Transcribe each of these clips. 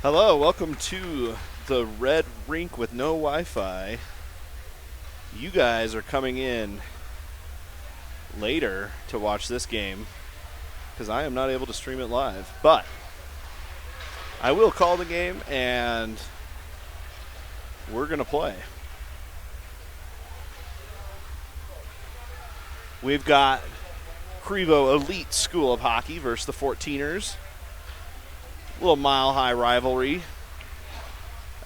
Hello, welcome to the Red Rink with no Wi-Fi. You guys are coming in later to watch this game because I am not able to stream it live. But I will call the game and we're going to play. We've got Krivo Elite School of Hockey versus the 14ers. Little mile-high rivalry,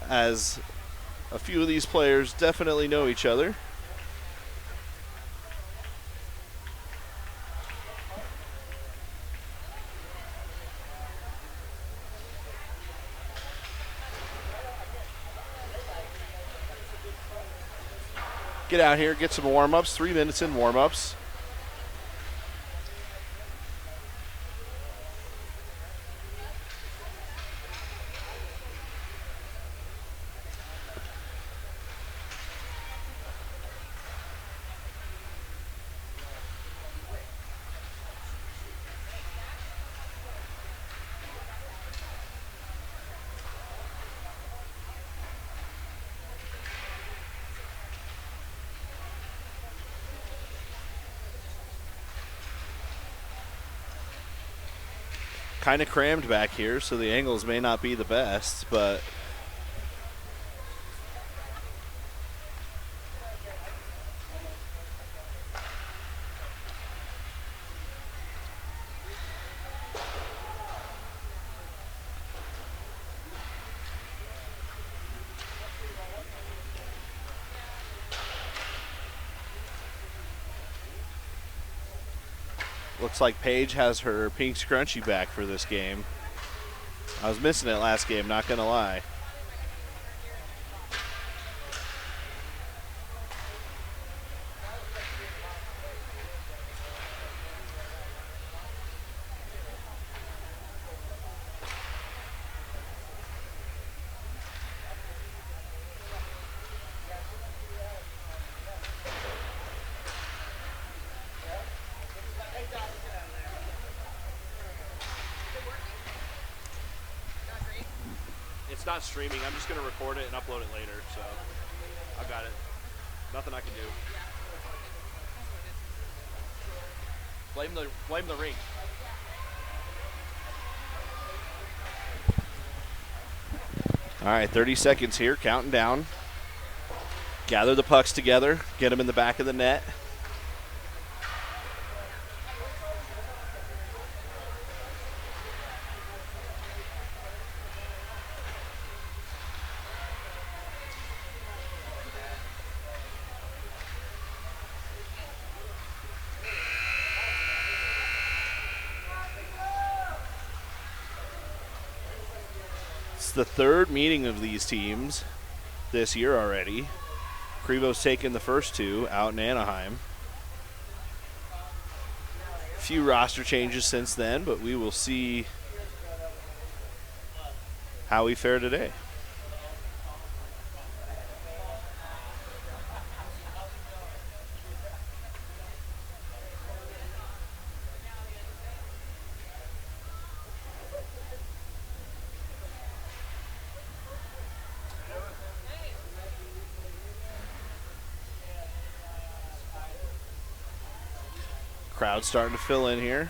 as a few of these players definitely know each other. Get out here, get some warm-ups, 3 minutes in warm-ups. Kind of crammed back here, so the angles may not be the best, but looks like Paige has her pink scrunchie back for this game. I was missing it last game, not going to lie. It's not streaming. I'm just going to record it and upload it later, so I got it. Nothing I can do. Blame the rink. All right, 30 seconds here, counting down. Gather the pucks together, get them in the back of the net. It's the third meeting of these teams this year already. Krivo's taken the first two out in Anaheim. A few roster changes since then, but we will see how we fare today. Crowd starting to fill in here.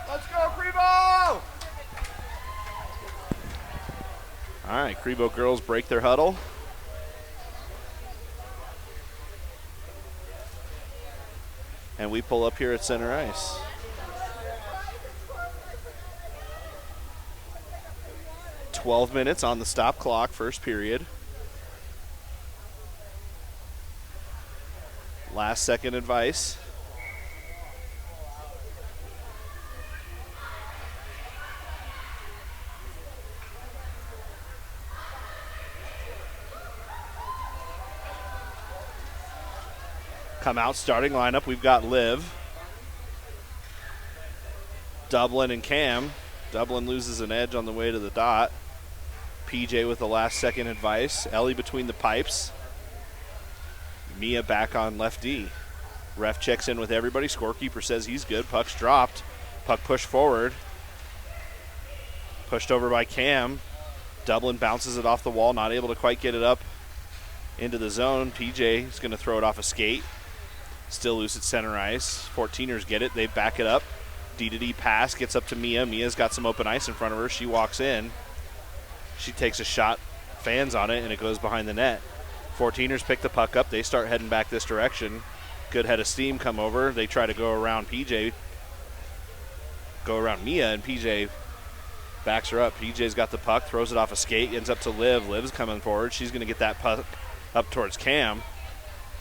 Let's go, Krivo! All right, Krivo girls break their huddle. And we pull up here at center ice. "12 minutes on the stop clock, first period. Last second advice. Come out, starting lineup. We've got Liv, Dublin, and Cam. Dublin loses an edge on the way to the dot. PJ with the last second advice. Ellie between the pipes. Mia back on left D. Ref checks in with everybody. Scorekeeper says he's good. Puck's dropped. Puck pushed forward. Pushed over by Cam. Dublin bounces it off the wall, not able to quite get it up into the zone. PJ is going to throw it off a skate. Still loose at center ice. 14ers get it. They back it up. D-to-D pass gets up to Mia. Mia's got some open ice in front of her. She walks in. She takes a shot, fans on it, and it goes behind the net. 14ers pick the puck up. They start heading back this direction. Good head of steam come over. They try to go around PJ. Go around Mia, and PJ backs her up. PJ's got the puck, throws it off a skate, ends up to Liv. Liv's coming forward. She's going to get that puck up towards Cam.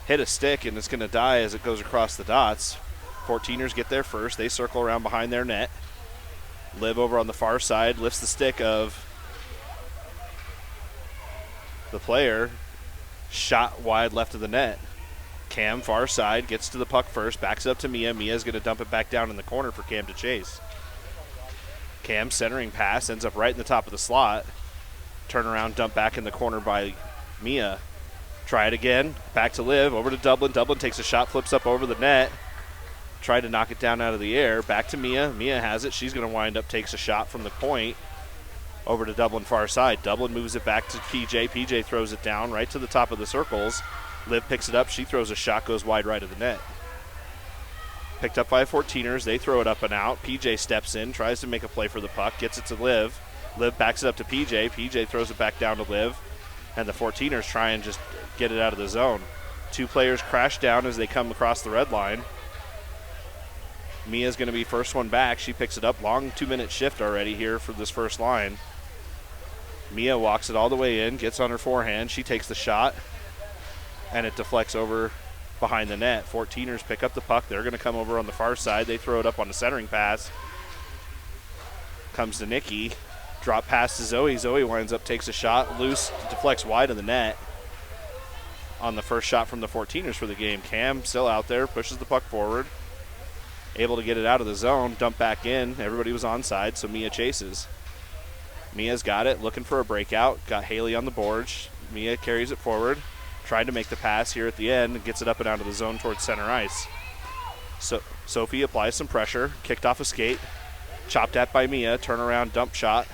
Hit a stick, and it's going to die as it goes across the dots. 14ers get there first. They circle around behind their net. Liv over on the far side lifts the stick of the player. Shot wide left of the net. Cam, far side, gets to the puck first, backs it up to Mia. Mia's going to dump it back down in the corner for Cam to chase. Cam centering pass, ends up right in the top of the slot. Turnaround dump back in the corner by Mia. Try it again, back to Liv, over to Dublin. Dublin takes a shot, flips up over the net. Tried to knock it down out of the air. Back to Mia. Mia has it. She's going to wind up, takes a shot from the point. Over to Dublin far side. Dublin moves it back to PJ. PJ throws it down right to the top of the circles. Liv picks it up. She throws a shot, goes wide right of the net. Picked up by 14ers. They throw it up and out. PJ steps in, tries to make a play for the puck, gets it to Liv. Liv backs it up to PJ. PJ throws it back down to Liv. And the 14ers try and just get it out of the zone. Two players crash down as they come across the red line. Mia's going to be first one back. She picks it up. Long 2-minute shift already here for this first line. Mia walks it all the way in, gets on her forehand. She takes the shot, and it deflects over behind the net. 14ers pick up the puck. They're going to come over on the far side. They throw it up on the centering pass. Comes to Nikki. Drop pass to Zoe. Zoe winds up, takes a shot. Loose, deflects wide of the net on the first shot from the 14ers for the game. Cam still out there, pushes the puck forward. Able to get it out of the zone, dump back in. Everybody was onside, so Mia chases. Mia's got it, looking for a breakout. Got Haley on the boards. Mia carries it forward. Tried to make the pass here at the end and gets it up and out of the zone towards center ice. So Sophie applies some pressure, kicked off a skate, chopped at by Mia, turnaround dump shot,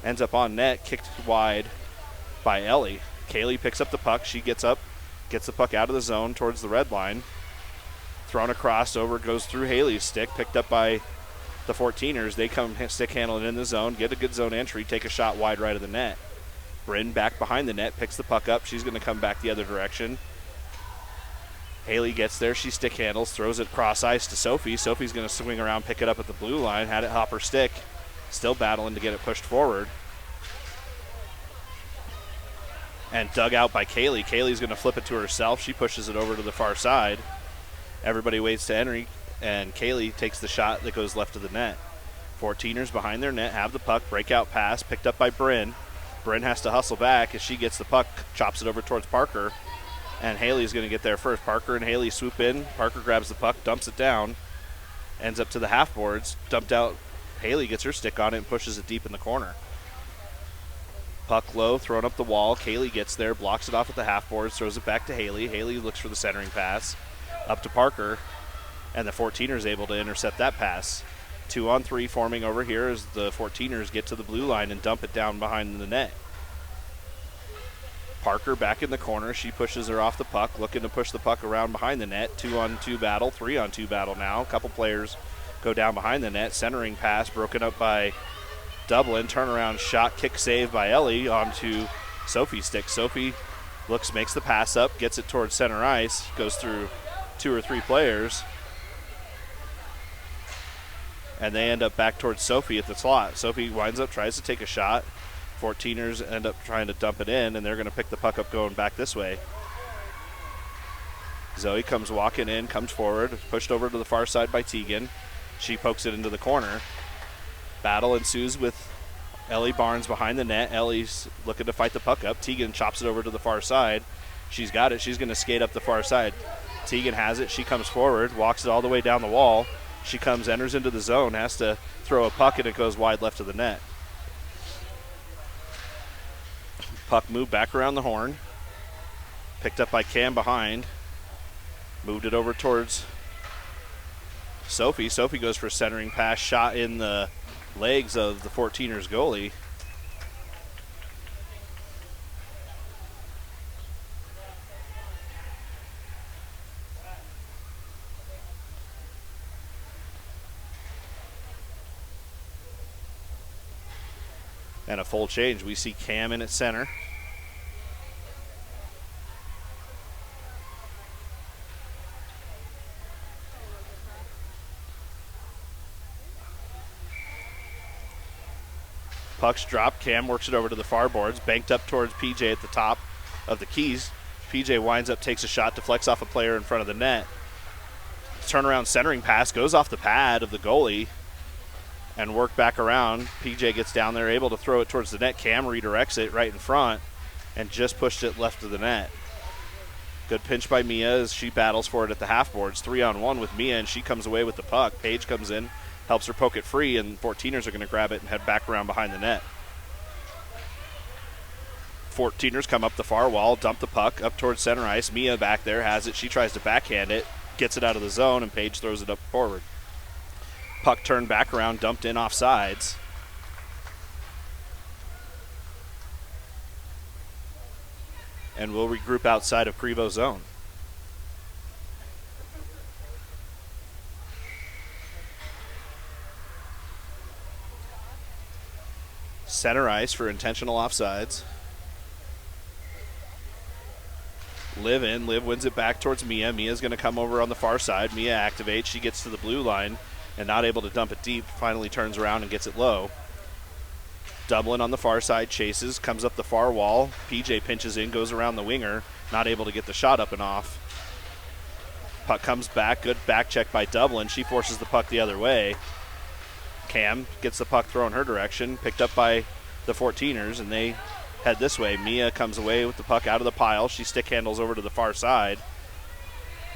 ends up on net, kicked wide by Ellie. Kaylee picks up the puck. She gets up, gets the puck out of the zone towards the red line. Thrown across, over, goes through Haley's stick, picked up by the 14ers. They come stick handle it in the zone, get a good zone entry, take a shot wide right of the net. Bryn back behind the net, picks the puck up. She's going to come back the other direction. Haley gets there. She stick handles, throws it cross ice to Sophie. Sophie's going to swing around, pick it up at the blue line, had it hop her stick. Still battling to get it pushed forward. And dug out by Kaylee. Kaylee's going to flip it to herself. She pushes it over to the far side. Everybody waits to enter, and Kaylee takes the shot that goes left of the net. 14ers behind their net have the puck. Breakout pass picked up by Bryn. Bryn has to hustle back as she gets the puck, chops it over towards Parker, and Haley's going to get there first. Parker and Haley swoop in. Parker grabs the puck, dumps it down, ends up to the half boards. Dumped out. Haley gets her stick on it and pushes it deep in the corner. Puck low, thrown up the wall. Kaylee gets there, blocks it off at the half boards, throws it back to Haley. Haley looks for the centering pass. Up to Parker, and the 14ers able to intercept that pass. 2-on-3 forming over here as the 14ers get to the blue line and dump it down behind the net. Parker back in the corner. She pushes her off the puck, looking to push the puck around behind the net. 2-on-2 battle, 3-on-2 battle now. A couple players go down behind the net. Centering pass broken up by Dublin. Turnaround shot, kick save by Ellie onto Sophie's stick. Sophie looks, makes the pass up, gets it towards center ice, goes through 2 or 3 players, and they end up back towards Sophie at the slot. Sophie winds up, tries to take a shot. 14ers end up trying to dump it in, and they're going to pick the puck up going back this way. Zoe comes walking in, comes forward, pushed over to the far side by Tegan. She pokes it into the corner. Battle ensues with Ellie Barnes behind the net. Ellie's looking to fight the puck up. Tegan chops it over to the far side. She's got it. She's going to skate up the far side. Tegan has it. She comes forward, walks it all the way down the wall, She enters into the zone, has to throw a puck, and it goes wide left of the net. Puck moved back around the horn. Picked up by Cam behind. Moved it over towards Sophie. Sophie goes for a centering pass, shot in the legs of the 14ers goalie. And a full change. We see Cam in at center. Puck's dropped. Cam works it over to the far boards. Banked up towards PJ at the top of the keys. PJ winds up, takes a shot, deflects off a player in front of the net. Turnaround centering pass goes off the pad of the goalie and work back around. PJ gets down there, able to throw it towards the net. Cam redirects it right in front and just pushed it left of the net. Good pinch by Mia as she battles for it at the half boards. 3-on-1 with Mia, and she comes away with the puck. Paige comes in, helps her poke it free, and 14ers are going to grab it and head back around behind the net. 14ers come up the far wall, dump the puck up towards center ice. Mia back there has it. She tries to backhand it, gets it out of the zone, and Paige throws it up forward. Puck turned back around, dumped in off sides. And we'll regroup outside of Krivo zone. Center ice for intentional offsides. Liv in. Liv wins it back towards Mia. Mia's going to come over on the far side. Mia activates. She gets to the blue line and not able to dump it deep. Finally turns around and gets it low. Dublin on the far side chases, comes up the far wall. PJ pinches in, goes around the winger. Not able to get the shot up and off. Puck comes back. Good back check by Dublin. She forces the puck the other way. Cam gets the puck thrown her direction. Picked up by the 14ers, and they head this way. Mia comes away with the puck out of the pile. She stick handles over to the far side.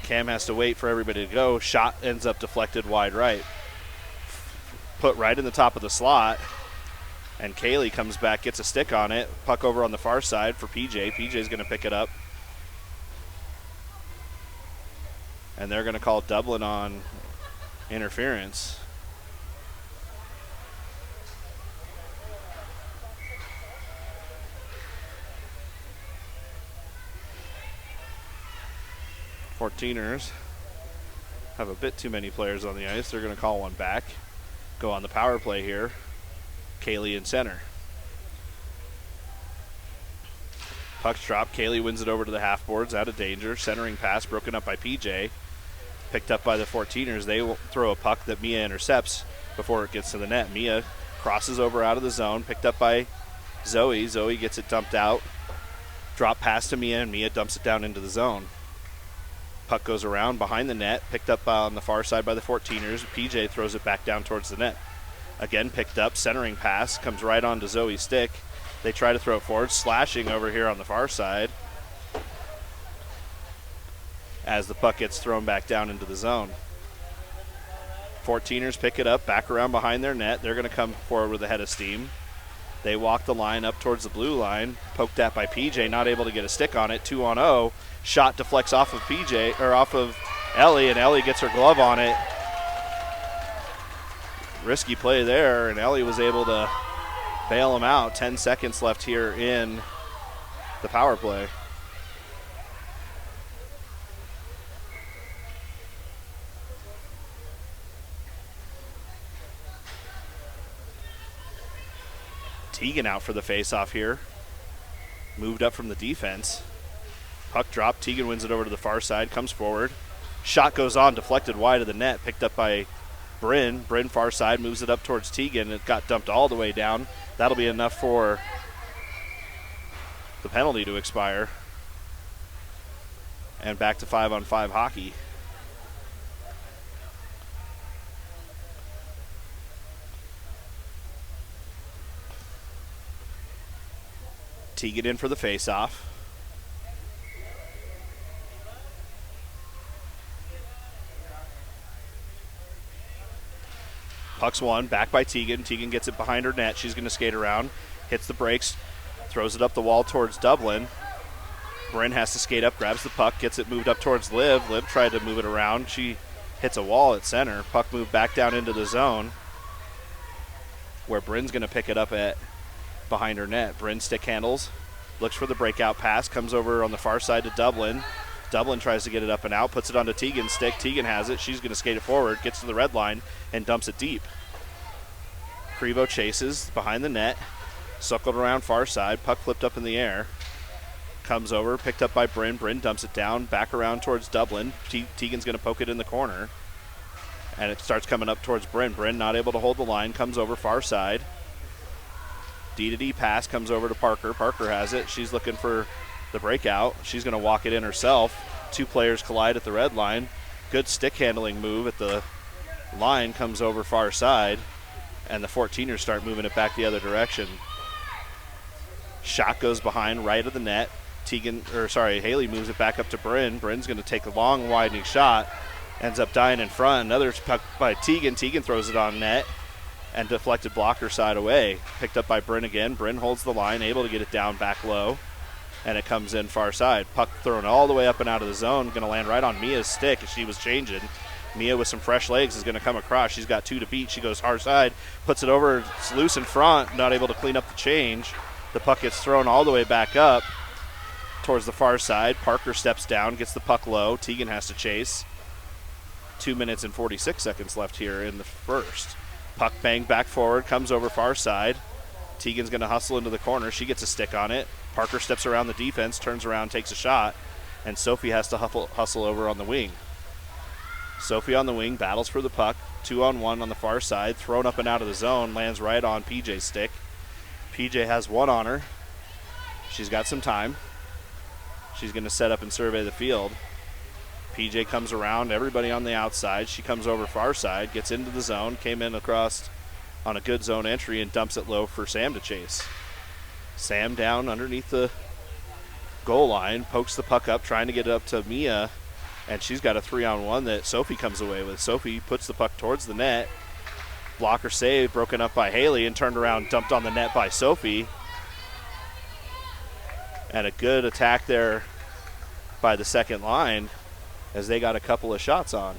Cam has to wait for everybody to go. Shot ends up deflected wide right. Put right in the top of the slot. And Kaylee comes back, gets a stick on it. Puck over on the far side for PJ. PJ's going to pick it up. And they're going to call Dublin on interference. Fourteeners have a bit too many players on the ice. They're going to call one back. Go on the power play here. Kaylee in center. Puck's dropped. Kaylee wins it over to the half boards, out of danger. Centering pass broken up by PJ. Picked up by the 14ers. They will throw a puck that Mia intercepts before it gets to the net. Mia crosses over out of the zone. Picked up by Zoe. Zoe gets it dumped out. Drop pass to Mia, and Mia dumps it down into the zone. Puck goes around behind the net. Picked up on the far side by the 14ers. PJ throws it back down towards the net. Again picked up, centering pass, comes right onto Zoe's stick. They try to throw it forward, slashing over here on the far side as the puck gets thrown back down into the zone. 14ers pick it up, back around behind their net. They're going to come forward with a head of steam. They walk the line up towards the blue line, poked at by PJ, not able to get a stick on it. 2-on-0. Shot deflects off of PJ, or off of Ellie, and Ellie gets her glove on it. Risky play there, and Ellie was able to bail him out. 10 seconds left here in the power play. Teagan out for the faceoff here. Moved up from the defense. Puck dropped. Teagan wins it over to the far side, comes forward. Shot goes on, deflected wide of the net, picked up by Bryn. Bryn far side moves it up towards Teagan. It got dumped all the way down. That'll be enough for the penalty to expire. And back to 5-on-5 hockey. Teagan in for the faceoff. Puck's won, back by Tegan. Tegan gets it behind her net. She's going to skate around, hits the brakes, throws it up the wall towards Dublin. Bryn has to skate up, grabs the puck, gets it moved up towards Liv. Liv tried to move it around. She hits a wall at center. Puck moved back down into the zone where Bryn's going to pick it up at behind her net. Bryn stick handles, looks for the breakout pass, comes over on the far side to Dublin. Dublin tries to get it up and out, puts it onto Tegan's stick. Tegan has it. She's going to skate it forward, gets to the red line, and dumps it deep. Krivo chases behind the net, suckled around far side, puck flipped up in the air. Comes over, picked up by Bryn. Bryn dumps it down, back around towards Dublin. Tegan's going to poke it in the corner. And it starts coming up towards Bryn. Bryn not able to hold the line, comes over far side. D-to-D pass comes over to Parker. Parker has it. She's looking for the breakout. She's going to walk it in herself. Two players collide at the red line. Good stick handling move at the line, comes over far side. And the 14ers start moving it back the other direction. Shot goes behind, right of the net. Haley moves it back up to Bryn. Bryn's going to take a long, widening shot. Ends up dying in front. Another puck by Tegan. Tegan throws it on net and deflected blocker side away. Picked up by Bryn again. Bryn holds the line, able to get it down back low. And it comes in far side. Puck thrown all the way up and out of the zone. Going to land right on Mia's stick as she was changing. Mia with some fresh legs is going to come across. She's got two to beat. She goes hard side, puts it over. It's loose in front. Not able to clean up the change. The puck gets thrown all the way back up towards the far side. Parker steps down, gets the puck low. Tegan has to chase. 2 minutes and 46 seconds left here in the first. Puck banged back forward, comes over far side. Tegan's going to hustle into the corner. She gets a stick on it. Parker steps around the defense, turns around, takes a shot, and Sophie has to hustle over on the wing. Sophie on the wing, battles for the puck. 2-on-1 on the far side, thrown up and out of the zone, lands right on PJ's stick. PJ has one on her. She's got some time. She's going to set up and survey the field. PJ comes around, everybody on the outside. She comes over far side, gets into the zone, came in across on a good zone entry and dumps it low for Sam to chase. Sam down underneath the goal line, pokes the puck up, trying to get it up to Mia, and she's got a 3-on-1 that Sophie comes away with. Sophie puts the puck towards the net. Blocker save, broken up by Haley and turned around, dumped on the net by Sophie. And a good attack there by the second line as they got a couple of shots on.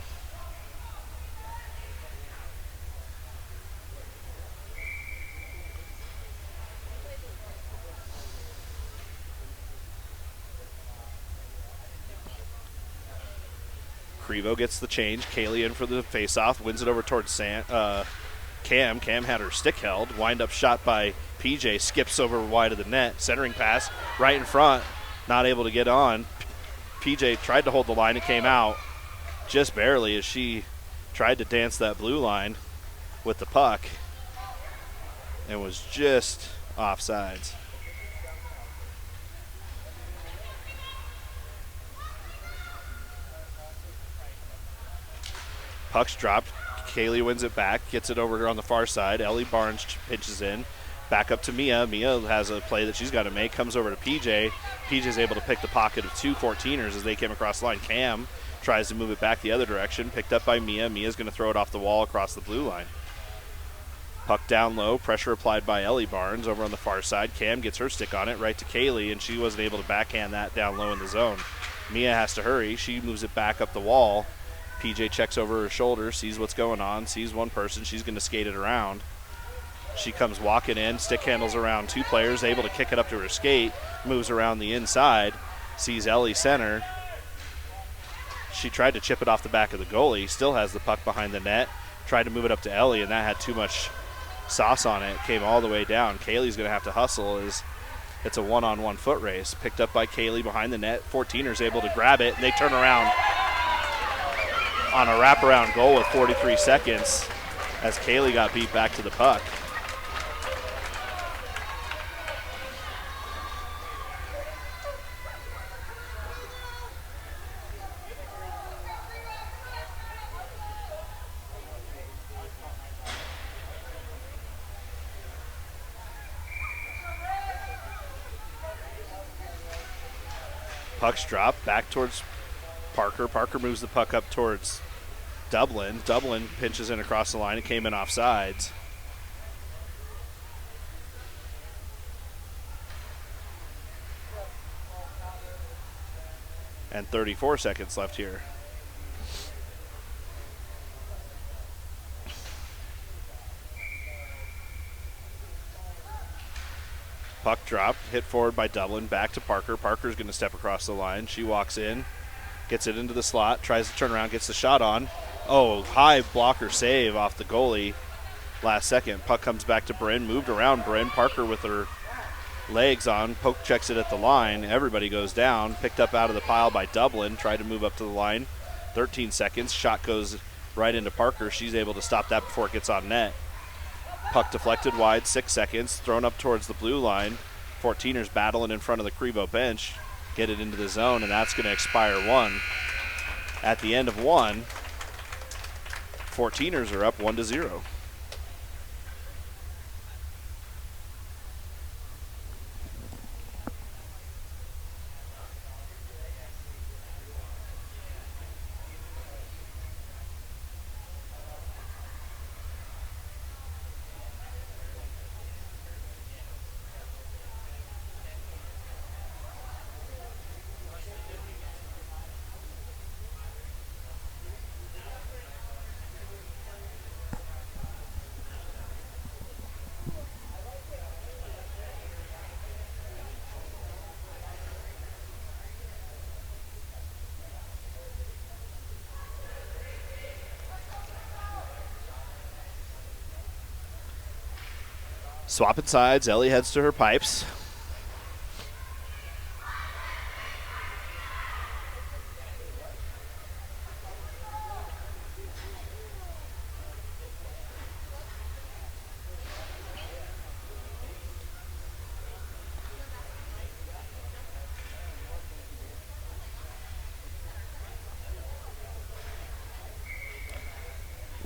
Krivo gets the change. Kaylee in for the faceoff, wins it over towards Cam. Cam had her stick held. Wind-up shot by PJ, skips over wide of the net. Centering pass right in front, not able to get on. PJ tried to hold the line. It came out just barely as she tried to dance that blue line with the puck and was just offsides. Puck's dropped. Kaylee wins it back, gets it over here on the far side. Ellie Barnes pitches in. Back up to Mia. Mia has a play that she's got to make. Comes over to PJ. PJ's able to pick the pocket of two 14ers as they came across the line. Cam tries to move it back the other direction. Picked up by Mia. Mia's going to throw it off the wall across the blue line. Puck down low. Pressure applied by Ellie Barnes over on the far side. Cam gets her stick on it right to Kaylee, and she wasn't able to backhand that down low in the zone. Mia has to hurry. She moves it back up the wall. PJ checks over her shoulder, sees what's going on, sees one person. She's going to skate it around. She comes walking in, stick handles around two players, able to kick it up to her skate, moves around the inside, sees Ellie center. She tried to chip it off the back of the goalie, still has the puck behind the net, tried to move it up to Ellie, and that had too much sauce on it, came all the way down. Kaylee's going to have to hustle as it's a one-on-one foot race. Picked up by Kaylee behind the net. 14ers able to grab it, and they turn around on a wraparound goal with 43 seconds as Kaylee got beat back to the puck. Puck's dropped back towards Parker. Parker moves the puck up towards Dublin. Dublin pinches in across the line. It came in offsides. And 34 seconds left here. Puck dropped, hit forward by Dublin, back to Parker. Parker's going to step across the line. She walks in, gets it into the slot, tries to turn around, gets the shot on. Oh, high blocker save off the goalie last second. Puck comes back to Bryn, moved around Bryn. Parker with her legs on, poke checks it at the line. Everybody goes down, picked up out of the pile by Dublin, tried to move up to the line. 13 seconds, shot goes right into Parker. She's able to stop that before it gets on net. Puck deflected wide, 6 seconds, thrown up towards the blue line. 14ers battling in front of the Krivo bench, get it into the zone, and that's going to expire 1. At the end of 1, 14ers are up 1-0. Swapping sides, Ellie heads to her pipes.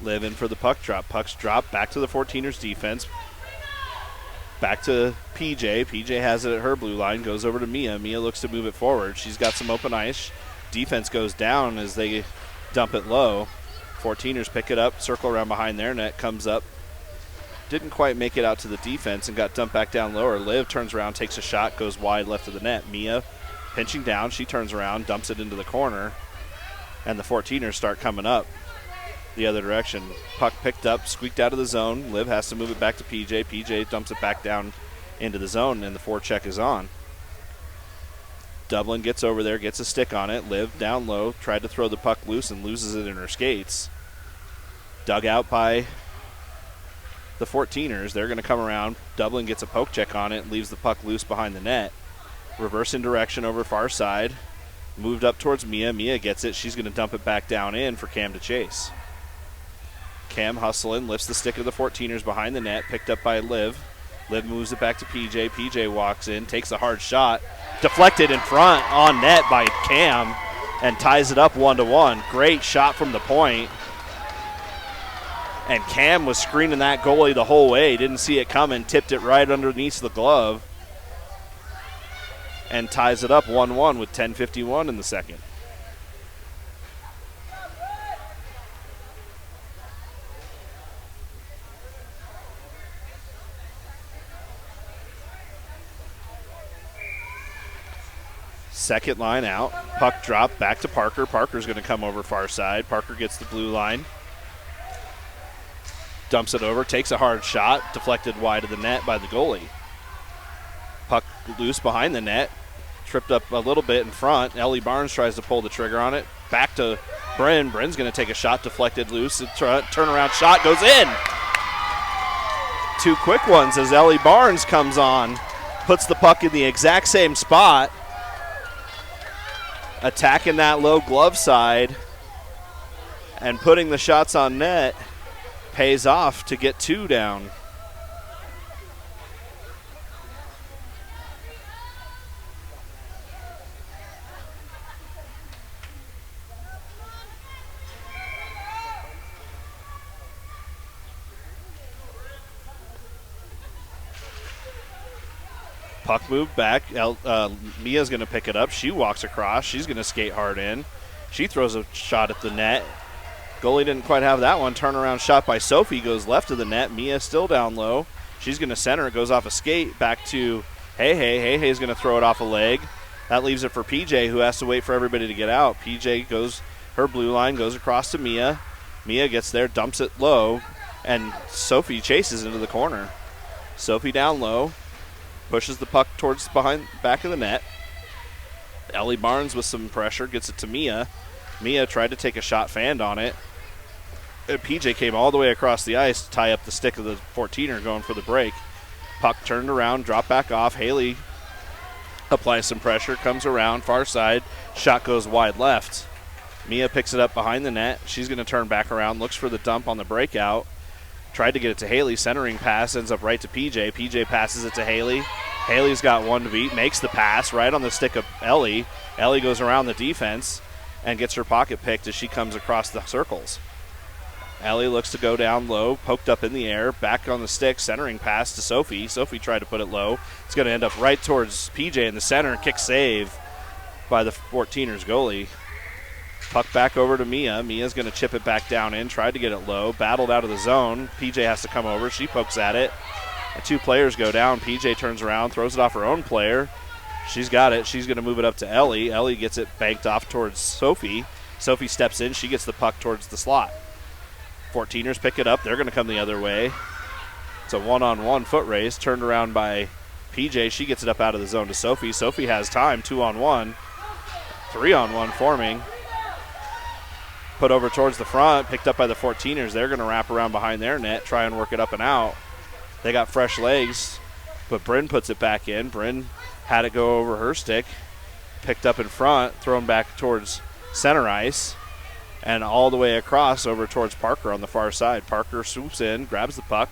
Liv in for the puck drop. Puck's drop back to the 14ers defense. Back to PJ. PJ has it at her blue line, goes over to Mia. Mia looks to move it forward. She's got some open ice. Defense goes down as they dump it low. 14ers pick it up, circle around behind their net, comes up. Didn't quite make it out to the defense and got dumped back down lower. Liv turns around, takes a shot, goes wide left of the net. Mia pinching down. She turns around, dumps it into the corner. And the 14ers start coming up the other direction. Puck picked up, squeaked out of the zone. Liv has to move it back to PJ. PJ dumps it back down into the zone, and the forecheck is on. Dublin gets over there, gets a stick on it. Liv down low, tried to throw the puck loose and loses it in her skates. Dug out by the 14ers. They're going to come around. Dublin gets a poke check on it, leaves the puck loose behind the net. Reverse in direction over far side. Moved up towards Mia. Mia gets it. She's going to dump it back down in for Cam to chase. Cam hustling, lifts the stick of the 14ers behind the net, picked up by Liv. Liv moves it back to PJ. PJ walks in, takes a hard shot, deflected in front on net by Cam, and ties it up 1-1. Great shot from the point. And Cam was screening that goalie the whole way, didn't see it coming, tipped it right underneath the glove, and ties it up 1-1 with 10:51 in the second. Second line out. Puck drop back to Parker. Parker's going to come over far side. Parker gets the blue line. Dumps it over. Takes a hard shot. Deflected wide of the net by the goalie. Puck loose behind the net. Tripped up a little bit in front. Ellie Barnes tries to pull the trigger on it. Back to Bryn. Bryn's going to take a shot. Deflected loose. Turnaround shot goes in. 2 quick ones as Ellie Barnes comes on. Puts the puck in the exact same spot. Attacking that low glove side and putting the shots on net pays off to get 2 down. Puck moved back. Mia's going to pick it up. She walks across. She's going to skate hard in. She throws a shot at the net. Goalie didn't quite have that one. Turnaround shot by Sophie goes left of the net. Mia still down low. She's going to center. It goes off a skate back to Hey. Hey is going to throw it off a leg. That leaves it for PJ, who has to wait for everybody to get out. PJ goes, her blue line goes across to Mia. Mia gets there, dumps it low, and Sophie chases into the corner. Sophie down low, pushes the puck towards back of the net. Ellie Barnes with some pressure gets it to Mia. Mia tried to take a shot, fanned on it. And PJ came all the way across the ice to tie up the stick of the 14er going for the break. Puck turned around, dropped back off. Haley applies some pressure, comes around, far side. Shot goes wide left. Mia picks it up behind the net. She's going to turn back around, looks for the dump on the breakout. Tried to get it to Haley. Centering pass ends up right to PJ. PJ passes it to Haley. Haley's got one to beat, makes the pass right on the stick of Ellie. Ellie goes around the defense and gets her pocket picked as she comes across the circles. Ellie looks to go down low, poked up in the air, back on the stick, centering pass to Sophie. Sophie tried to put it low. It's going to end up right towards PJ in the center. Kick save by the 14ers goalie. Puck back over to Mia. Mia's going to chip it back down in, tried to get it low, battled out of the zone. PJ has to come over. She pokes at it. The two players go down. PJ turns around, throws it off her own player. She's got it. She's going to move it up to Ellie. Ellie gets it banked off towards Sophie. Sophie steps in. She gets the puck towards the slot. 14ers pick it up. They're going to come the other way. It's a one-on-one foot race turned around by PJ. She gets it up out of the zone to Sophie. Sophie has time. 2-on-1. 3-on-1 forming. Put over towards the front. Picked up by the 14ers. They're going to wrap around behind their net, try and work it up and out. They got fresh legs, but Bryn puts it back in. Bryn had it go over her stick. Picked up in front, thrown back towards center ice. And all the way across over towards Parker on the far side. Parker swoops in, grabs the puck.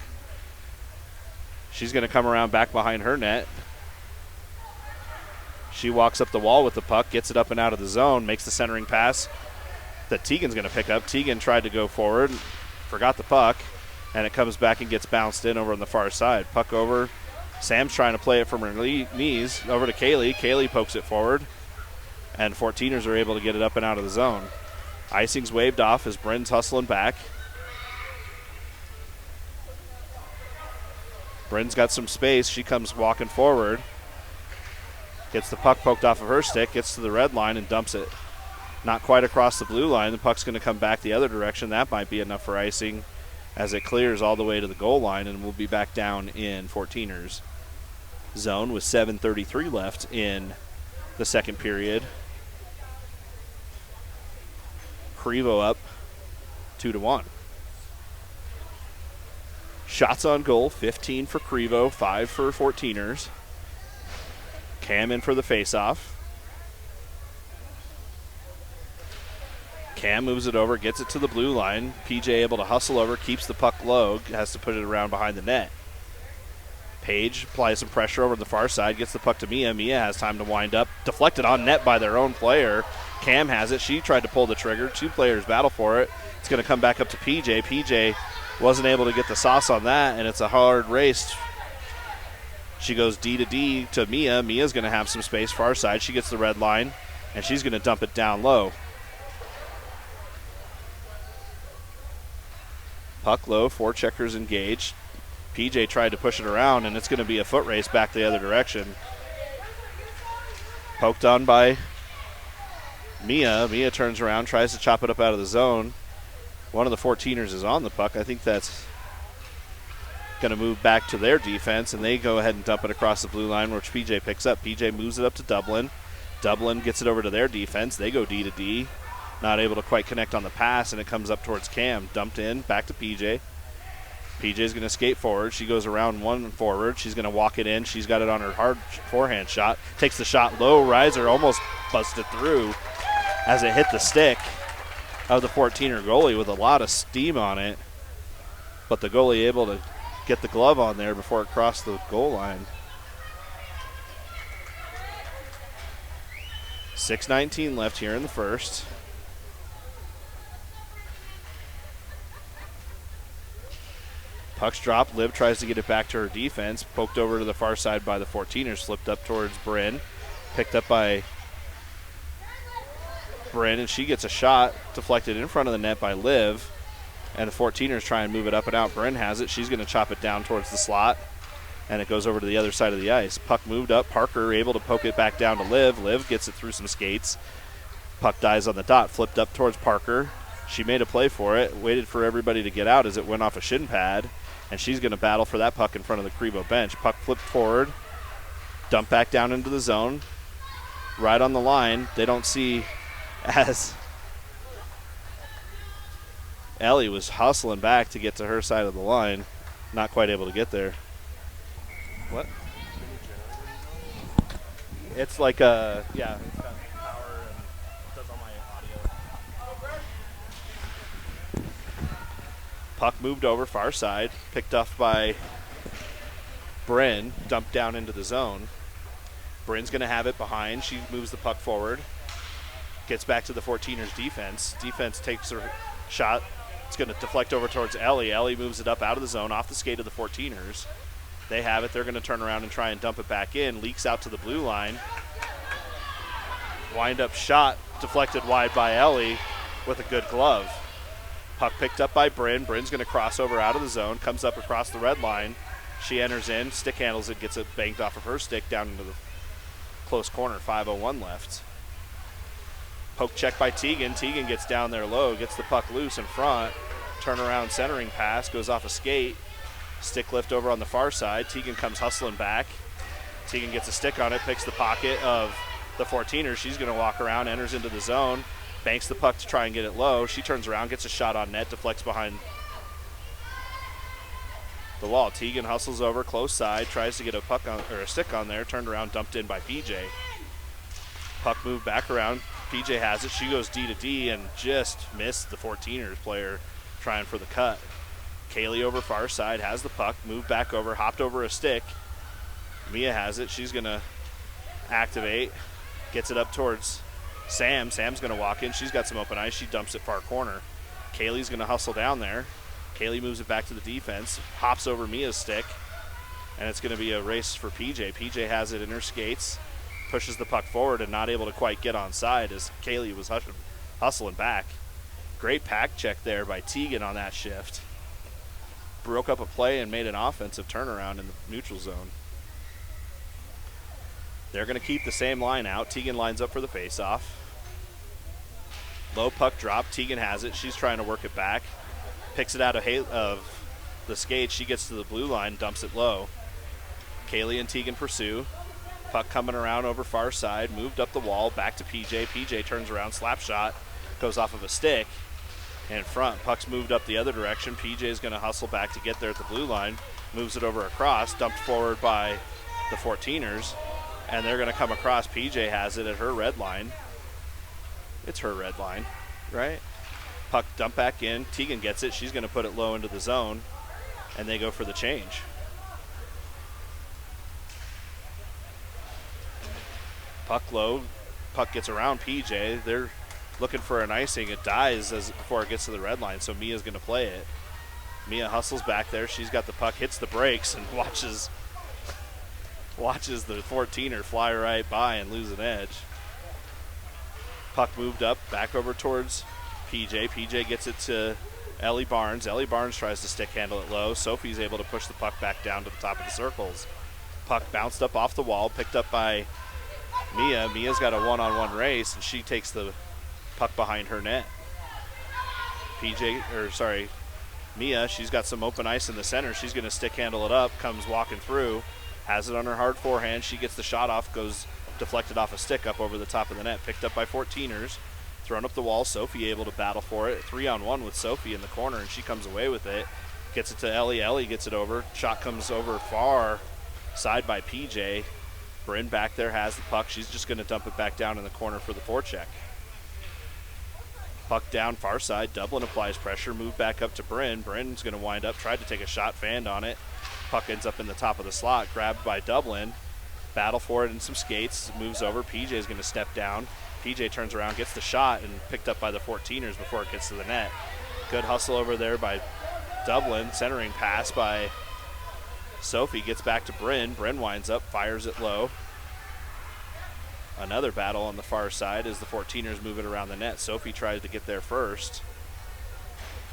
She's going to come around back behind her net. She walks up the wall with the puck, gets it up and out of the zone, makes the centering pass that Tegan's going to pick up. Tegan tried to go forward, forgot the puck, and it comes back and gets bounced in over on the far side. Puck over. Sam's trying to play it from her knees over to Kaylee. Kaylee pokes it forward, and 14ers are able to get it up and out of the zone. Icing's waved off as Bryn's hustling back. Bryn's got some space. She comes walking forward. Gets the puck poked off of her stick, gets to the red line and dumps it. Not quite across the blue line. The puck's going to come back the other direction. That might be enough for icing as it clears all the way to the goal line, and we'll be back down in 14ers zone with 7:33 left in the second period. Krivo up 2-1. Shots on goal, 15 for Krivo, 5 for 14ers. Cam in for the faceoff. Cam moves it over, gets it to the blue line. PJ able to hustle over, keeps the puck low, has to put it around behind the net. Page applies some pressure over the far side, gets the puck to Mia. Mia has time to wind up, deflected on net by their own player. Cam has it. She tried to pull the trigger. Two players battle for it. It's going to come back up to PJ. PJ wasn't able to get the sauce on that, and it's a hard race. She goes D to D to Mia. Mia's going to have some space far side. She gets the red line, and she's going to dump it down low. Puck low, four checkers engaged. PJ tried to push it around, and it's going to be a foot race back the other direction. Poked on by Mia. Mia turns around, tries to chop it up out of the zone. One of the 14ers is on the puck. I think that's going to move back to their defense, and they go ahead and dump it across the blue line, which PJ picks up. PJ moves it up to Dublin. Dublin gets it over to their defense. They go D to D. Not able to quite connect on the pass, and it comes up towards Cam. Dumped in, back to PJ. PJ's going to skate forward. She goes around one forward. She's going to walk it in. She's got it on her hard forehand shot. Takes the shot low. Riser almost busted through as it hit the stick of the 14er goalie with a lot of steam on it. But the goalie able to get the glove on there before it crossed the goal line. 6:19 left here in the first. Puck's dropped. Liv tries to get it back to her defense. Poked over to the far side by the 14ers. Slipped up towards Bryn. Picked up by Bryn, and she gets a shot deflected in front of the net by Liv. And the 14ers try and move it up and out. Bryn has it. She's going to chop it down towards the slot, and it goes over to the other side of the ice. Puck moved up. Parker able to poke it back down to Liv. Liv gets it through some skates. Puck dies on the dot, flipped up towards Parker. She made a play for it, waited for everybody to get out as it went off a shin pad, and she's going to battle for that puck in front of the Krivo bench. Puck flipped forward, dumped back down into the zone, right on the line. They don't see as Ellie was hustling back to get to her side of the line, not quite able to get there. What? It's like a, yeah, it's got power and does all my audio. Puck moved over far side, picked off by Bryn, dumped down into the zone. Bryn's going to have it behind. She moves the puck forward, gets back to the 14ers defense. Defense takes her shot. It's going to deflect over towards Ellie. Ellie moves it up out of the zone, off the skate of the 14ers. They have it. They're going to turn around and try and dump it back in. Leaks out to the blue line. Wind-up shot deflected wide by Ellie with a good glove. Puck picked up by Bryn. Bryn's going to cross over out of the zone, comes up across the red line. She enters in, stick handles it, gets it banked off of her stick down into the close corner. 5:01 left. Poke check by Tegan. Tegan gets down there low, gets the puck loose in front. Turnaround centering pass, goes off a skate. Stick lift over on the far side. Tegan comes hustling back. Tegan gets a stick on it, picks the pocket of the 14ers. She's going to walk around, enters into the zone, banks the puck to try and get it low. She turns around, gets a shot on net, deflects behind the wall. Tegan hustles over, close side, tries to get a puck on, or a stick on there, turned around, dumped in by PJ. Puck moved back around. PJ has it. She goes D to D and just missed the 14ers player trying for the cut. Kaylee over far side has the puck, moved back over, hopped over a stick. Mia has it. She's going to activate, gets it up towards Sam. Sam's going to walk in. She's got some open ice. She dumps it far corner. Kaylee's going to hustle down there. Kaylee moves it back to the defense, hops over Mia's stick, and it's going to be a race for PJ. PJ has it in her skates, pushes the puck forward and not able to quite get on side as Kaylee was hustling back. Great pack check there by Tegan on that shift. Broke up a play and made an offensive turnaround in the neutral zone. They're going to keep the same line out. Tegan lines up for the faceoff. Low puck drop. Tegan has it. She's trying to work it back. Picks it out of the skate. She gets to the blue line, dumps it low. Kaylee and Tegan pursue. Puck coming around over far side, moved up the wall, back to PJ. PJ turns around, slap shot, goes off of a stick. In front, puck's moved up the other direction. PJ's going to hustle back to get there at the blue line, moves it over across, dumped forward by the 14ers, and they're going to come across. PJ has it at her red line. It's her red line, right? Puck dumped back in. Tegan gets it. She's going to put it low into the zone, and they go for the change. Puck low. Puck gets around PJ. They're looking for an icing. It dies before it gets to the red line, so Mia's going to play it. Mia hustles back there. She's got the puck, hits the brakes, and watches the 14er fly right by and lose an edge. Puck moved up, back over towards PJ. PJ gets it to Ellie Barnes. Ellie Barnes tries to stick handle it low. Sophie's able to push the puck back down to the top of the circles. Puck bounced up off the wall, picked up by Mia. Mia's got a one-on-one race, and she takes the puck behind her net. Mia, she's got some open ice in the center. She's going to stick handle it up, comes walking through, has it on her hard forehand. She gets the shot off, goes deflected off a stick up over the top of the net. Picked up by 14ers, thrown up the wall. Sophie able to battle for it. 3-on-1 with Sophie in the corner, and she comes away with it. Gets it to Ellie. Ellie gets it over. Shot comes over far side by PJ. Bryn back there has the puck. She's just going to dump it back down in the corner for the forecheck. Puck down far side. Dublin applies pressure. Move back up to Bryn. Bryn's going to wind up. Tried to take a shot. Fanned on it. Puck ends up in the top of the slot. Grabbed by Dublin. Battle for it in some skates. Moves over. PJ's going to step down. PJ turns around, gets the shot, and picked up by the 14ers before it gets to the net. Good hustle over there by Dublin. Centering pass by Sophie. Gets back to Bryn. Bryn winds up. Fires it low. Another battle on the far side as the 14ers move it around the net. Sophie tries to get there first.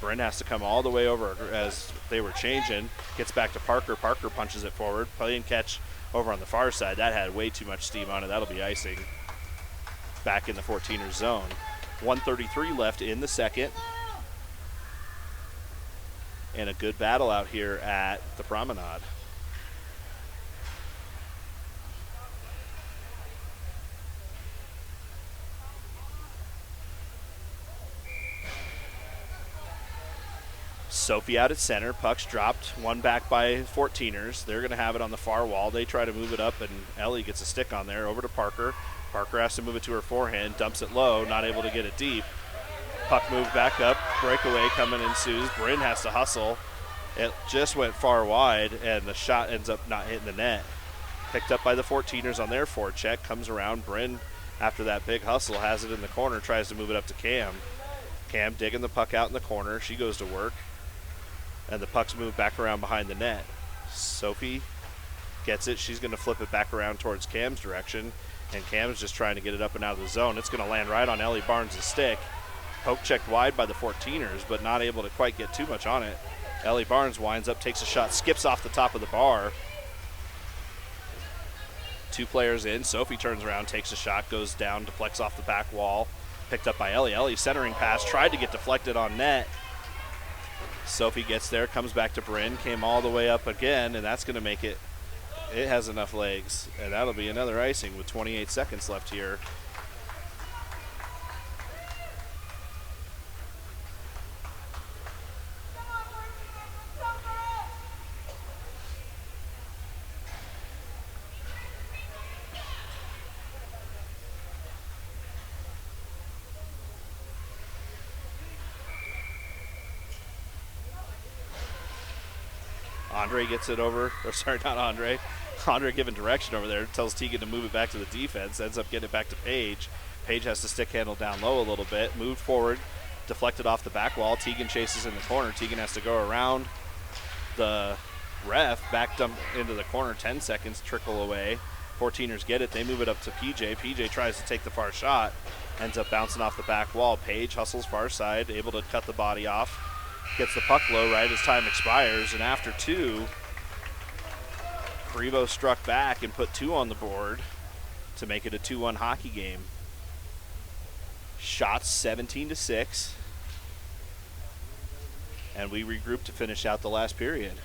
Bryn has to come all the way over as they were changing. Gets back to Parker. Parker punches it forward. Play and catch over on the far side. That had way too much steam on it. That'll be icing. Back in the 14ers zone. 1:33 left in the second. And a good battle out here at the Promenade. Sophie out at center. Puck's dropped. One back by 14ers. They're going to have it on the far wall. They try to move it up, and Ellie gets a stick on there. Over to Parker. Parker has to move it to her forehand. Dumps it low. Not able to get it deep. Puck moved back up. Breakaway coming ensues. Bryn has to hustle. It just went far wide, and the shot ends up not hitting the net. Picked up by the 14ers on their forecheck. Comes around. Bryn, after that big hustle, has it in the corner. Tries to move it up to Cam. Cam digging the puck out in the corner. She goes to work. And the puck's moved back around behind the net. Sophie gets it. She's going to flip it back around towards Cam's direction. And Cam's just trying to get it up and out of the zone. It's going to land right on Ellie Barnes' stick. Poke checked wide by the 14ers, but not able to quite get too much on it. Ellie Barnes winds up, takes a shot, skips off the top of the bar. Two players in. Sophie turns around, takes a shot, goes down, deflects off the back wall. Picked up by Ellie. Ellie centering pass, tried to get deflected on net. Sophie gets there, comes back to Bryn, came all the way up again, and that's going to make it. It has enough legs, and that'll be another icing with 28 seconds left here. Andre gets it over, or sorry, not Andre. Andre giving direction over there, tells Tegan to move it back to the defense, ends up getting it back to Paige. Paige has to stick handle down low a little bit, moved forward, deflected off the back wall. Tegan chases in the corner. Tegan has to go around the ref, back dump into the corner, 10 seconds, trickle away. 14ers get it, they move it up to PJ. PJ tries to take the far shot, ends up bouncing off the back wall. Paige hustles far side, able to cut the body off. Gets the puck low right as time expires, and after two, Krivo struck back and put two on the board to make it a 2-1 hockey game. Shots 17-6, and we regroup to finish out the last period.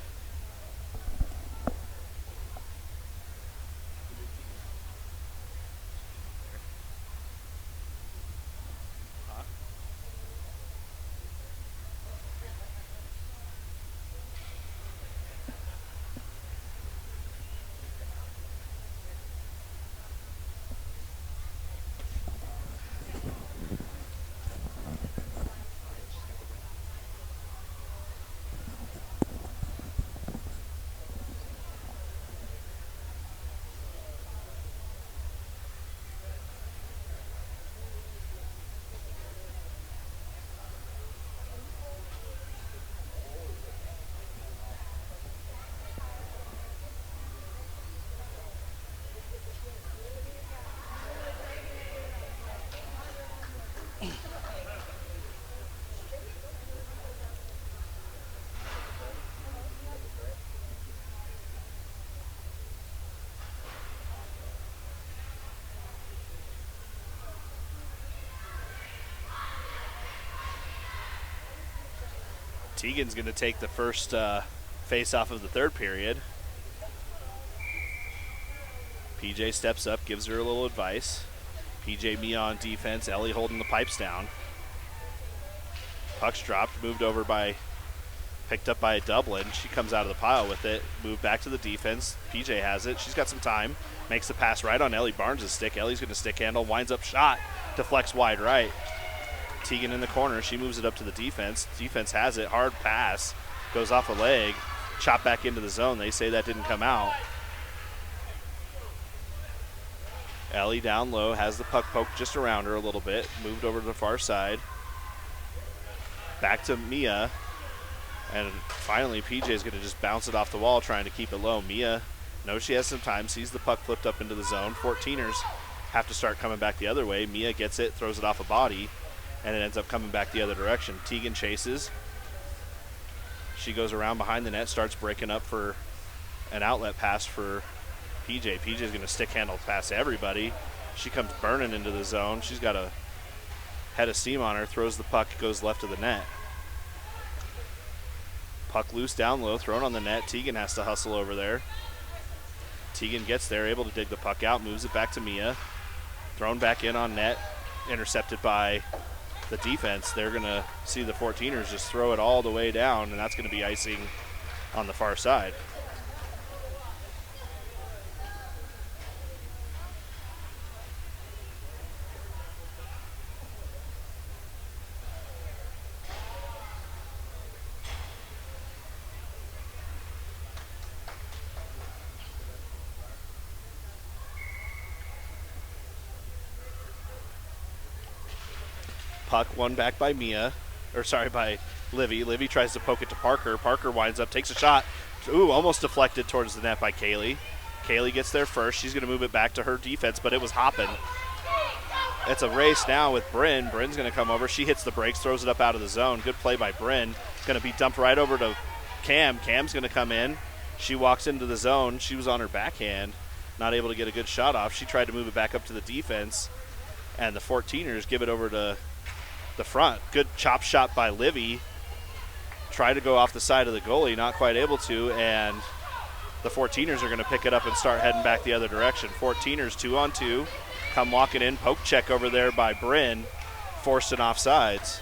Tegan's going to take the first face-off of the third period. PJ steps up, gives her a little advice. PJ Mia on defense, Ellie holding the pipes down. Puck's dropped, moved over by, picked up by Dublin. She comes out of the pile with it, moved back to the defense. PJ has it, she's got some time. Makes the pass right on Ellie Barnes' stick. Ellie's going to stick handle, winds up shot, deflects wide right. Tegan in the corner, she moves it up to the defense. Defense has it, hard pass, goes off a leg, chopped back into the zone. They say that didn't come out. Ellie down low, has the puck poked just around her a little bit, moved over to the far side. Back to Mia, and finally PJ is going to just bounce it off the wall, trying to keep it low. Mia knows she has some time, sees the puck flipped up into the zone. 14ers have to start coming back the other way. Mia gets it, throws it off a body, and it ends up coming back the other direction. Tegan chases. She goes around behind the net, starts breaking up for an outlet pass for PJ. PJ's going to stick handle past everybody. She comes burning into the zone. She's got a head of steam on her, throws the puck, goes left of the net. Puck loose down low, thrown on the net. Tegan has to hustle over there. Tegan gets there, able to dig the puck out, moves it back to Mia. Thrown back in on net, intercepted by the defense. They're going to see the 14ers just throw it all the way down, and that's going to be icing on the far side. Puck won back by by Livy. Livy tries to poke it to Parker. Parker winds up, takes a shot. Ooh, almost deflected towards the net by Kaylee. Kaylee gets there first. She's going to move it back to her defense, but it was hopping. It's a race now with Bryn. Bryn's going to come over. She hits the brakes, throws it up out of the zone. Good play by Bryn. Going to be dumped right over to Cam. Cam's going to come in. She walks into the zone. She was on her backhand, not able to get a good shot off. She tried to move it back up to the defense, and the 14ers give it over to the front. Good chop shot by Livy. Tried to go off the side of the goalie, not quite able to, and the 14ers are going to pick it up and start heading back the other direction. 14ers 2-on-2. Come walking in. Poke check over there by Bryn. Forced an offsides.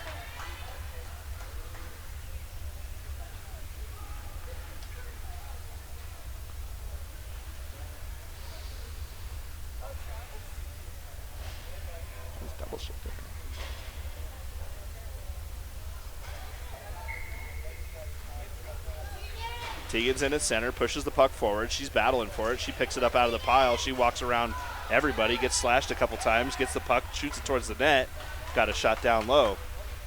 Double shift there. Tegan's in at center, pushes the puck forward. She's battling for it. She picks it up out of the pile. She walks around everybody, gets slashed a couple times, gets the puck, shoots it towards the net. Got a shot down low.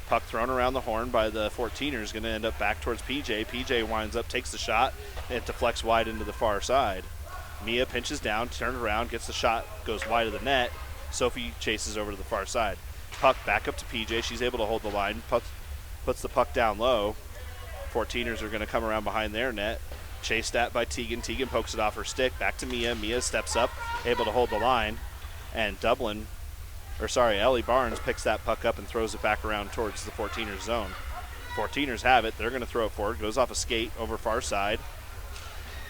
Puck thrown around the horn by the 14ers, going to end up back towards PJ. PJ winds up, takes the shot, and it deflects wide into the far side. Mia pinches down, turns around, gets the shot, goes wide of the net. Sophie chases over to the far side. Puck back up to PJ. She's able to hold the line. Puts the puck down low. 14ers are going to come around behind their net. Chased at by Tegan. Tegan pokes it off her stick. Back to Mia. Mia steps up, able to hold the line. And Ellie Barnes picks that puck up and throws it back around towards the 14ers zone. 14ers have it. They're going to throw it forward. Goes off a skate over far side.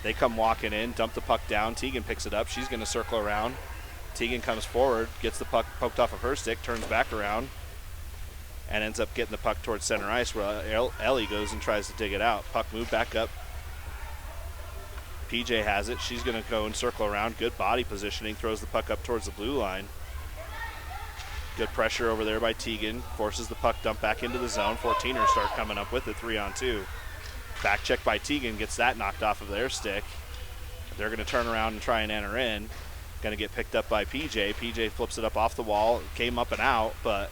They come walking in, dump the puck down. Tegan picks it up. She's going to circle around. Tegan comes forward, gets the puck poked off of her stick, turns back around, and ends up getting the puck towards center ice where Ellie goes and tries to dig it out. Puck moved back up. PJ has it. She's going to go and circle around. Good body positioning. Throws the puck up towards the blue line. Good pressure over there by Tegan. Forces the puck dump back into the zone. 14ers start coming up with it 3-on-2. Back check by Tegan. Gets that knocked off of their stick. They're going to turn around and try and enter in. Going to get picked up by PJ. PJ flips it up off the wall. It came up and out, but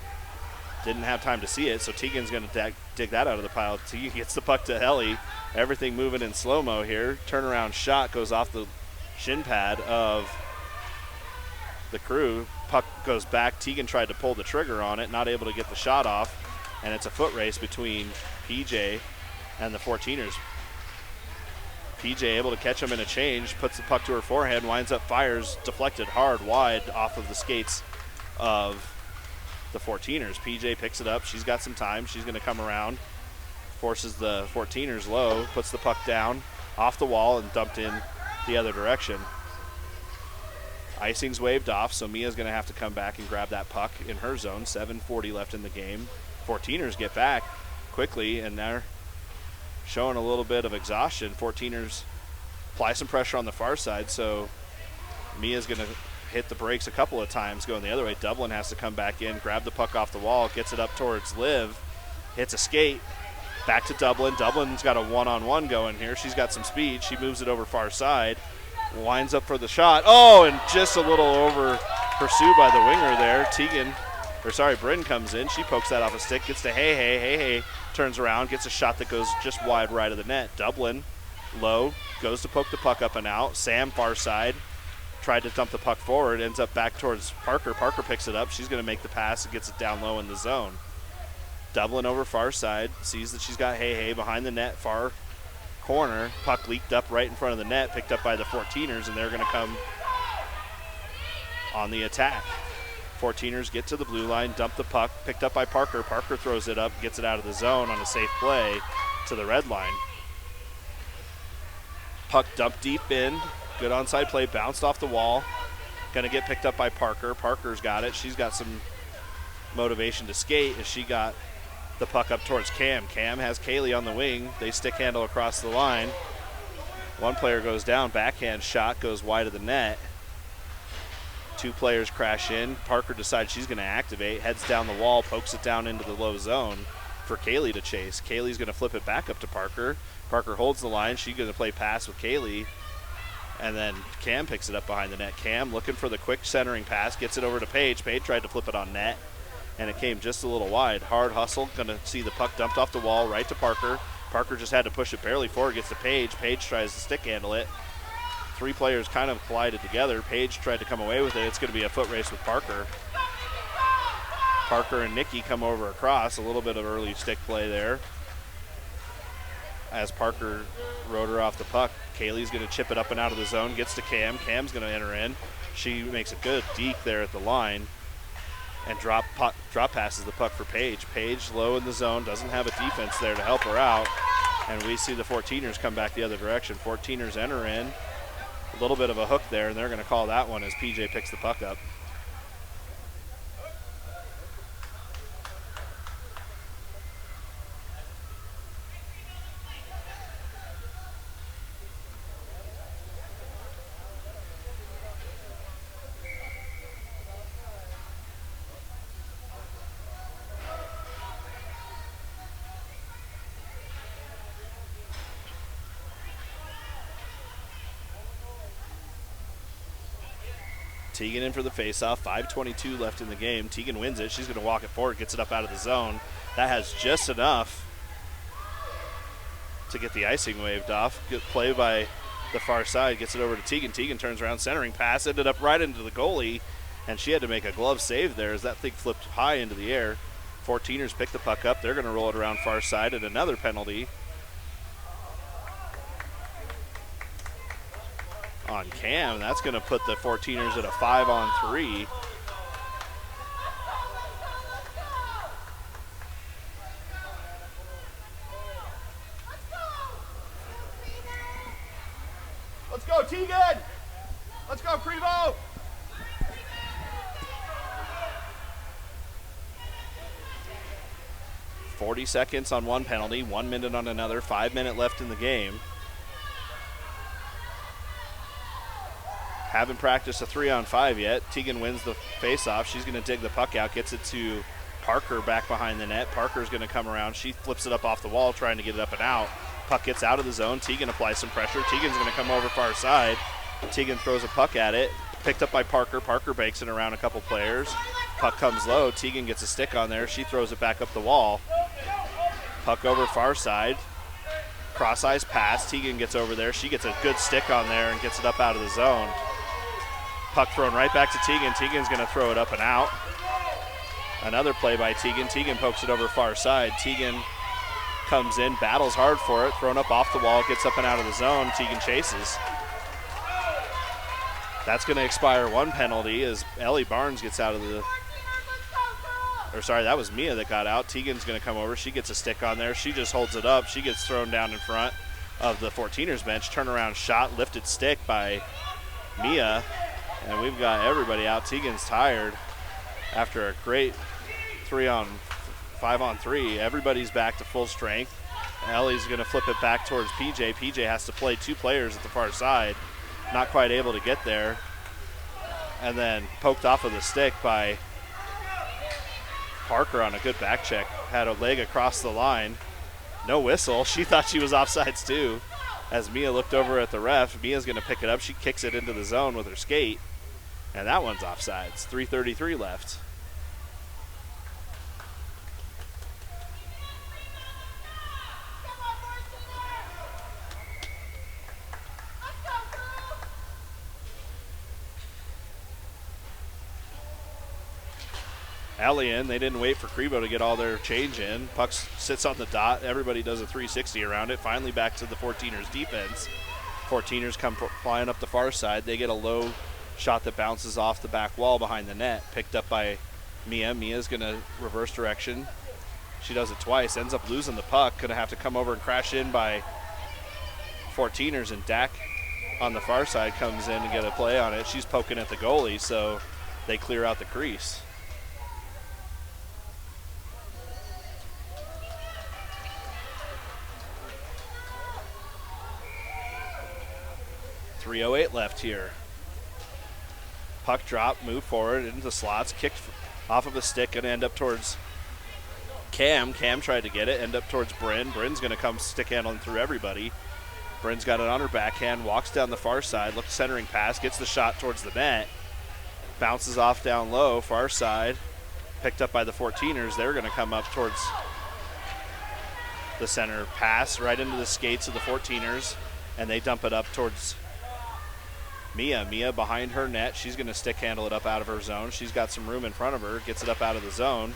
didn't have time to see it, so Tegan's going to dig that out of the pile. Tegan gets the puck to Ellie. Everything moving in slow-mo here. Turnaround shot goes off the shin pad of the Crew. Puck goes back. Tegan tried to pull the trigger on it, not able to get the shot off, and it's a foot race between PJ and the 14ers. PJ able to catch him in a change, puts the puck to her forehand, winds up, fires, deflected hard wide off of the skates of the 14ers. PJ picks it up. She's got some time. She's going to come around, forces the 14ers low, puts the puck down off the wall and dumped in the other direction. Icing's waved off, so Mia's going to have to come back and grab that puck in her zone. 7:40 left in the game. 14ers get back quickly, and they're showing a little bit of exhaustion. 14ers apply some pressure on the far side, so Mia's going to hit the brakes a couple of times going the other way. Dublin has to come back in, grab the puck off the wall, gets it up towards Liv, hits a skate, back to Dublin. Dublin's got a one-on-one going here. She's got some speed. She moves it over far side, winds up for the shot. Oh, and just a little over pursued by the winger there. Bryn comes in. She pokes that off a stick, gets to Hey, turns around, gets a shot that goes just wide right of the net. Dublin, low, goes to poke the puck up and out. Sam, far side, tried to dump the puck forward, ends up back towards Parker. Parker picks it up. She's going to make the pass and gets it down low in the zone. Doubling over far side, sees that she's got Hey behind the net, far corner. Puck leaked up right in front of the net, picked up by the 14ers, and they're going to come on the attack. 14ers get to the blue line, dump the puck, picked up by Parker. Parker throws it up, gets it out of the zone on a safe play to the red line. Puck dumped deep in, good onside play, bounced off the wall. Going to get picked up by Parker. Parker's got it. She's got some motivation to skate as she got the puck up towards Cam. Cam has Kaylee on the wing. They stick handle across the line. One player goes down, backhand shot goes wide of the net. Two players crash in. Parker decides she's going to activate, heads down the wall, pokes it down into the low zone for Kaylee to chase. Kaylee's going to flip it back up to Parker. Parker holds the line. She's going to play pass with Kaylee. And then Cam picks it up behind the net. Cam looking for the quick centering pass, gets it over to Paige. Paige tried to flip it on net, and it came just a little wide. Hard hustle, going to see the puck dumped off the wall right to Parker. Parker just had to push it barely forward, gets to Paige. Paige tries to stick handle it. Three players kind of collided together. Paige tried to come away with it. It's going to be a foot race with Parker. Parker and Nikki come over across. A little bit of early stick play there. As Parker rode her off the puck, Kaylee's going to chip it up and out of the zone, gets to Cam. Cam's going to enter in. She makes a good deke there at the line and drop passes the puck for Paige. Paige low in the zone, doesn't have a defense there to help her out. And we see the 14ers come back the other direction. 14ers enter in. A little bit of a hook there, and they're going to call that one as PJ picks the puck up. Teagan in for the faceoff. 5:22 left in the game. Teagan wins it. She's going to walk it forward, gets it up out of the zone. That has just enough to get the icing waved off. Good play by the far side. Gets it over to Teagan. Teagan turns around, centering pass. Ended up right into the goalie, and she had to make a glove save there as that thing flipped high into the air. 14ers pick the puck up. They're going to roll it around far side, and another penalty on Cam. That's going to put the 14ers at a 5-on-3. Let's go, Teagan! Let's go, Krivo! .40 seconds on one penalty, 1 minute on another, 5 minutes left in the game. Haven't practiced a 3-on-5 yet. Teagan wins the faceoff. She's going to dig the puck out, gets it to Parker back behind the net. Parker's going to come around. She flips it up off the wall, trying to get it up and out. Puck gets out of the zone. Teagan applies some pressure. Teagan's going to come over far side. Teagan throws a puck at it. Picked up by Parker. Parker banks it around a couple players. Puck comes low. Teagan gets a stick on there. She throws it back up the wall. Puck over far side. Cross-ice pass. Teagan gets over there. She gets a good stick on there and gets it up out of the zone. Puck thrown right back to Teagan. Teagan's going to throw it up and out. Another play by Teagan. Teagan pokes it over far side. Teagan comes in, battles hard for it, thrown up off the wall, gets up and out of the zone. Teagan chases. That's going to expire one penalty as Ellie Barnes gets out of the, or sorry, that was Mia that got out. Teagan's going to come over. She gets a stick on there. She just holds it up. She gets thrown down in front of the 14ers bench. Turnaround shot, lifted stick by Mia. And we've got everybody out. Teagan's tired after a great 5-on-3. Everybody's back to full strength. Ellie's going to flip it back towards PJ. PJ has to play two players at the far side. Not quite able to get there. And then poked off of the stick by Parker on a good back check. Had a leg across the line. No whistle. She thought she was offsides too. As Mia looked over at the ref, Mia's going to pick it up. She kicks it into the zone with her skate. And that one's offsides. 3:33 left. Ellie in. They didn't wait for Krivo to get all their change in. Puck sits on the dot. Everybody does a 360 around it. Finally back to the 14ers defense. 14ers come flying up the far side. They get a low shot that bounces off the back wall behind the net. Picked up by Mia. Mia's going to reverse direction. She does it twice. Ends up losing the puck. Going to have to come over and crash in by 14ers. And Dak on the far side comes in and get a play on it. She's poking at the goalie, so they clear out the crease. .308 left here. Puck drop, move forward into the slots, kicked off of a stick, going to end up towards Cam. Cam tried to get it, end up towards Bryn. Bryn's going to come stick handling through everybody. Bryn's got it on her backhand, walks down the far side, looks centering pass, gets the shot towards the net, bounces off down low, far side, picked up by the 14ers. They're going to come up towards the center pass, right into the skates of the 14ers, and they dump it up towards Mia. Mia behind her net. She's going to stick handle it up out of her zone. She's got some room in front of her. Gets it up out of the zone.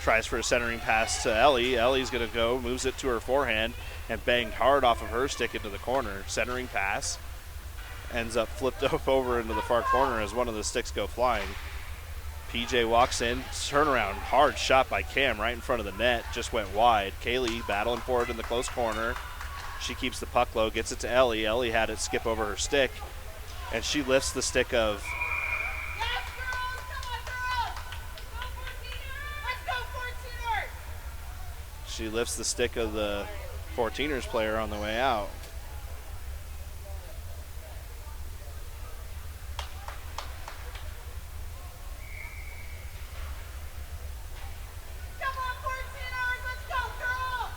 Tries for a centering pass to Ellie. Ellie's going to go, moves it to her forehand, and banged hard off of her stick into the corner. Centering pass. Ends up flipped over into the far corner as one of the sticks go flying. PJ walks in. Turnaround. Hard shot by Cam right in front of the net. Just went wide. Kaylee battling for it in the close corner. She keeps the puck low. Gets it to Ellie. Ellie had it skip over her stick. And she lifts the stick of she lifts the stick of the 14ers player on the way out. Come on, 14ers, let's go, girl!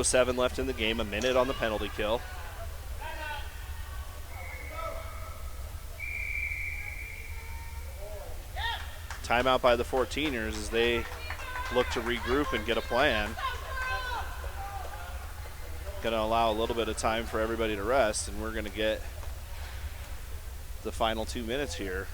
2:07 left in the game, a minute on the penalty kill. Timeout by the 14ers as they look to regroup and get a plan. Going to allow a little bit of time for everybody to rest, and we're going to get the final 2 minutes here.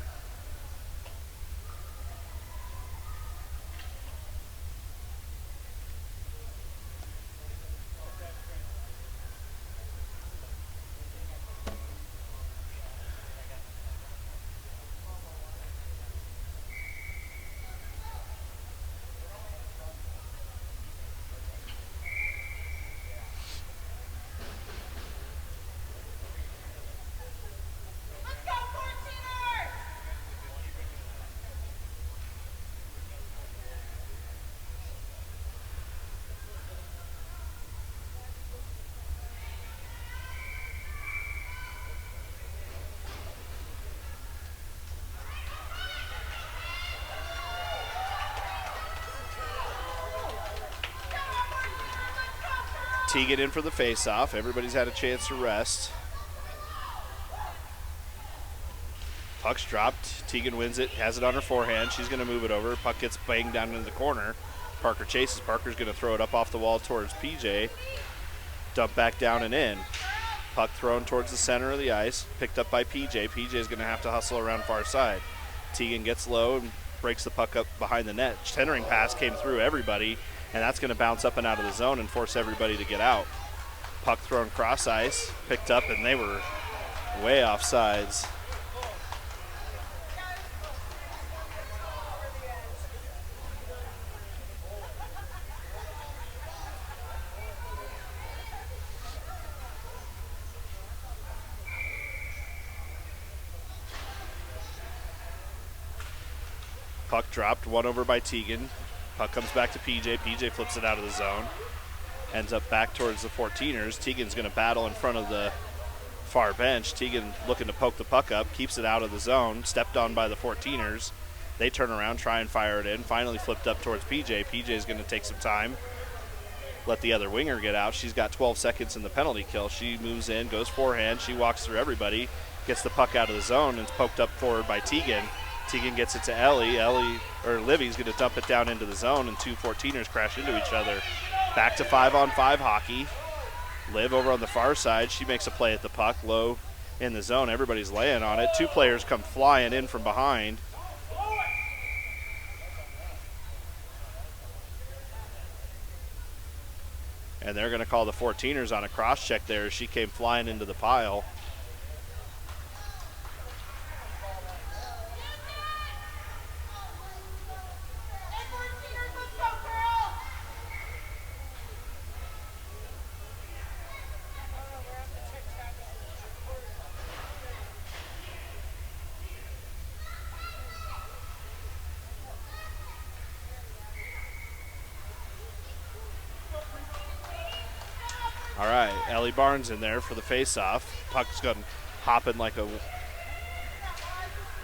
Teagan in for the face-off. Everybody's had a chance to rest. Puck's dropped. Teagan wins it, has it on her forehand. She's going to move it over. Puck gets banged down into the corner. Parker chases. Parker's going to throw it up off the wall towards PJ. Dump back down and in. Puck thrown towards the center of the ice. Picked up by PJ. PJ's going to have to hustle around far side. Teagan gets low and breaks the puck up behind the net. Centering pass came through everybody, and that's going to bounce up and out of the zone and force everybody to get out. Puck thrown cross ice, picked up, and they were way off sides. Puck dropped, one over by Teagan. Puck comes back to PJ. PJ flips it out of the zone. Ends up back towards the 14ers. Teagan's going to battle in front of the far bench. Teagan looking to poke the puck up, keeps it out of the zone. Stepped on by the 14ers. They turn around, try and fire it in. Finally flipped up towards PJ. PJ's going to take some time. Let the other winger get out. She's got 12 seconds in the penalty kill. She moves in, goes forehand. She walks through everybody, gets the puck out of the zone, and it's poked up forward by Teagan. Teagan gets it to Ellie. Livy's going to dump it down into the zone, and two 14ers crash into each other. Back to 5-on-5 hockey. Liv over on the far side. She makes a play at the puck. Low in the zone. Everybody's laying on it. Two players come flying in from behind. And they're going to call the 14ers on a cross check there as she came flying into the pile. All right, Ellie Barnes in there for the face-off. Puck's going hopping like a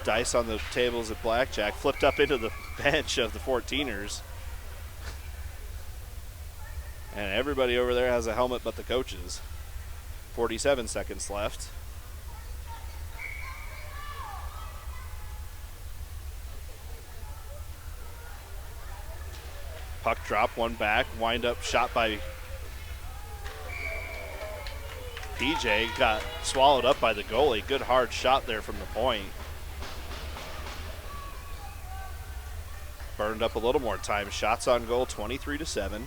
dice on the tables at blackjack. Flipped up into the bench of the 14ers. And everybody over there has a helmet but the coaches. 47 seconds left. Puck drop, one back, wind up shot by PJ, got swallowed up by the goalie. Good hard shot there from the point. Burned up a little more time. Shots on goal, 23-7.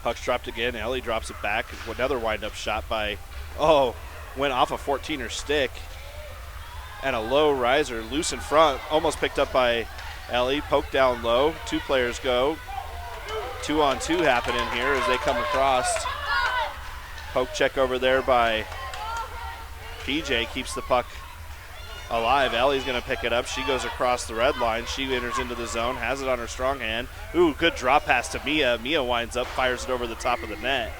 Puck's dropped again. Ellie drops it back. Another wind-up shot by, went off a 14er stick. And a low riser, loose in front, almost picked up by Ellie. Poked down low. Two players go. 2-on-2 happening here as they come across. Poke check over there by PJ, keeps the puck alive. Ellie's going to pick it up. She goes across the red line. She enters into the zone, has it on her strong hand. Ooh, good drop pass to Mia. Mia winds up, fires it over the top of the net.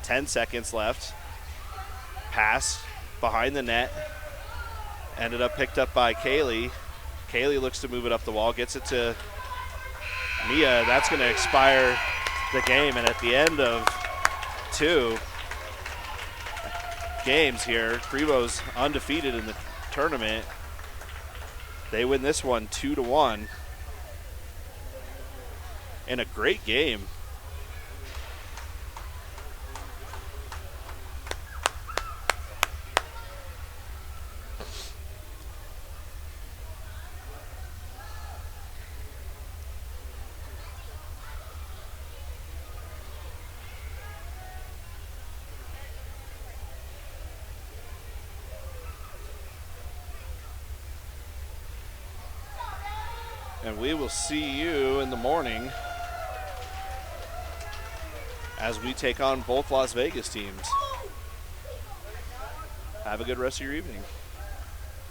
10 seconds left. Pass behind the net. Ended up picked up by Kaylee. Kaylee looks to move it up the wall, gets it to Mia. That's going to expire the game. And at the end of 2 games here, Krivo's undefeated in the tournament. They win this one 2-1 in a great game. And we will see you in the morning as we take on both Las Vegas teams. Have a good rest of your evening.